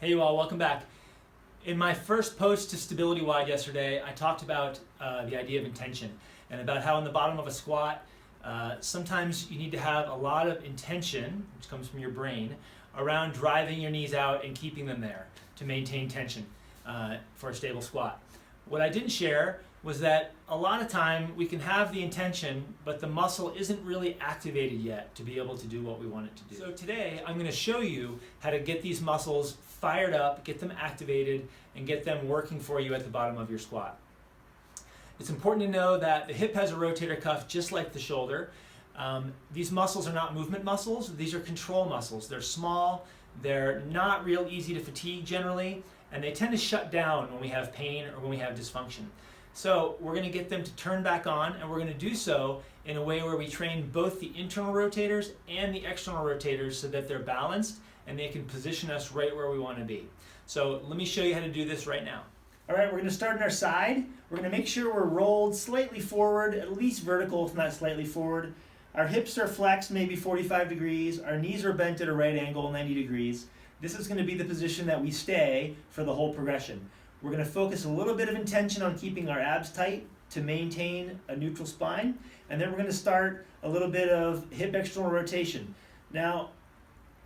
Hey you all, welcome back. In my first post to StabilityWOD yesterday, I talked about the idea of intention and about how in the bottom of a squat, sometimes you need to have a lot of intention, which comes from your brain, around driving your knees out and keeping them there to maintain tension for a stable squat. What I didn't share was that a lot of time we can have the intention, but the muscle isn't really activated yet to be able to do what we want it to do. So today I'm going to show you how to get these muscles fired up, get them activated, and get them working for you at the bottom of your squat. It's important to know that the hip has a rotator cuff just like the shoulder. These muscles are not movement muscles, these are control muscles. They're small, they're not real easy to fatigue generally, and they tend to shut down when we have pain or when we have dysfunction. So we're going to get them to turn back on, and we're going to do so in a way where we train both the internal rotators and the external rotators so that they're balanced and they can position us right where we want to be. So let me show you how to do this right now. All right, we're going to start on our side. We're going to make sure we're rolled slightly forward, at least vertical if not slightly forward. Our hips are flexed maybe 45 degrees. Our knees are bent at a right angle, 90 degrees. This is going to be the position that we stay for the whole progression. We're going to focus a little bit of intention on keeping our abs tight to maintain a neutral spine. And then we're going to start a little bit of hip external rotation. Now,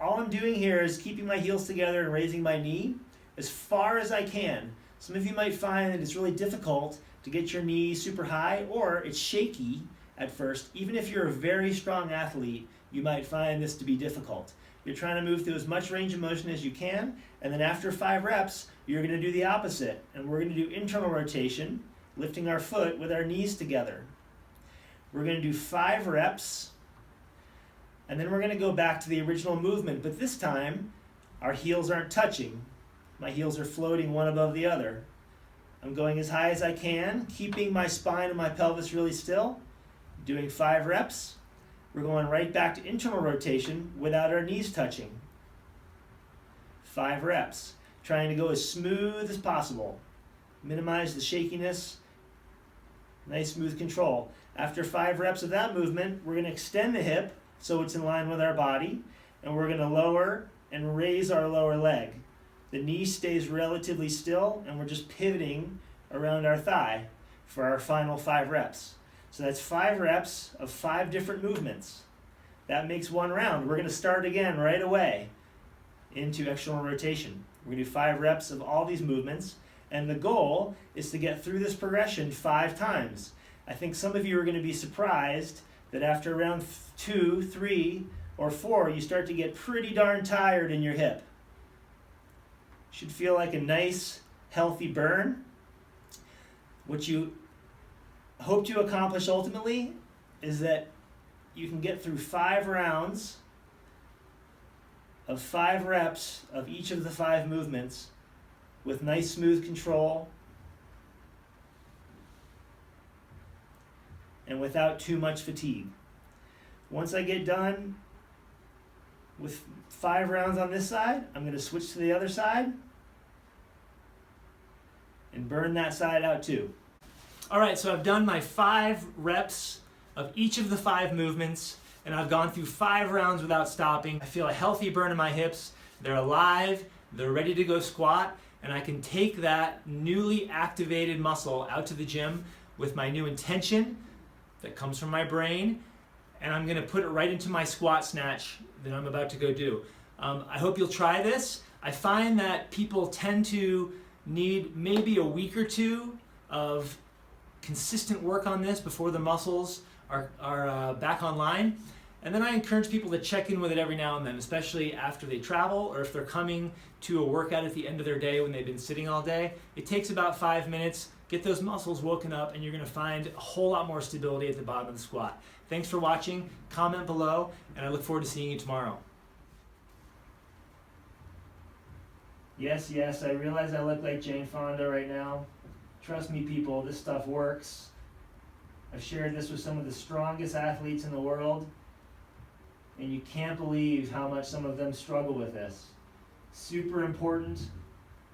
all I'm doing here is keeping my heels together and raising my knee as far as I can. Some of you might find that it's really difficult to get your knee super high, or it's shaky at first. Even if you're a very strong athlete, you might find this to be difficult. You're trying to move through as much range of motion as you can, and then after 5 reps, you're going to do the opposite. And we're going to do internal rotation, lifting our foot with our knees together. We're going to do 5 reps, and then we're going to go back to the original movement, but this time, our heels aren't touching. My heels are floating one above the other. I'm going as high as I can, keeping my spine and my pelvis really still, doing 5 reps. We're going right back to internal rotation without our knees touching. 5 reps. Trying to go as smooth as possible. Minimize the shakiness. Nice smooth control. After 5 reps of that movement, we're going to extend the hip so it's in line with our body, and we're going to lower and raise our lower leg. The knee stays relatively still, and we're just pivoting around our thigh for our final 5 reps. So that's 5 reps of 5 different movements. That makes 1 round. We're going to start again right away into external rotation. We're going to do 5 reps of all these movements, and the goal is to get through this progression 5 times. I think some of you are going to be surprised that after round 2, 3, or 4, you start to get pretty darn tired in your hip. Should feel like a nice, healthy burn. What you hope to accomplish ultimately is that you can get through 5 rounds of 5 reps of each of the 5 movements with nice smooth control and without too much fatigue. Once I get done with 5 rounds on this side, I'm going to switch to the other side and burn that side out too. All right, so I've done my 5 reps of each of the 5 movements, and I've gone through 5 rounds without stopping. I feel a healthy burn in my hips. They're alive, they're ready to go squat, and I can take that newly activated muscle out to the gym with my new intention that comes from my brain, and I'm gonna put it right into my squat snatch that I'm about to go do. I hope you'll try this. I find that people tend to need maybe a week or 2 of consistent work on this before the muscles are back online. And then I encourage people to check in with it every now and then, especially after they travel or if they're coming to a workout at the end of their day when they've been sitting all day. It takes about 5 minutes. Get those muscles woken up, and you're going to find a whole lot more stability at the bottom of the squat. Thanks for watching. Comment below, and I look forward to seeing you tomorrow. Yes, I realize I look like Jane Fonda right now. Trust me, people, this stuff works. I've shared this with some of the strongest athletes in the world, and you can't believe how much some of them struggle with this. Super important.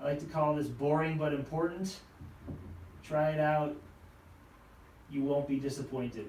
I like to call this boring but important. Try it out. You won't be disappointed.